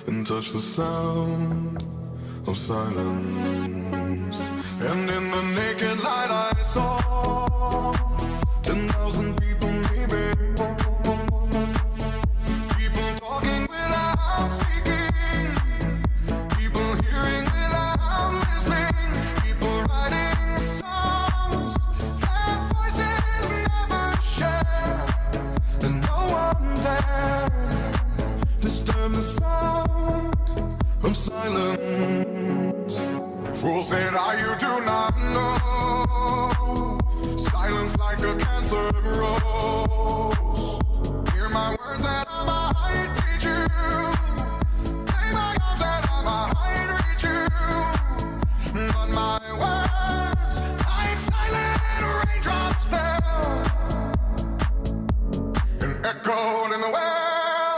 and touch the sound of silence. And in the naked light I saw 10,000 people maybe, people talking without speaking, people hearing without listening, people writing songs that voices never share, and no one dared disturb the sound of silence. Fools said, you do not know. Silence like a cancer grows.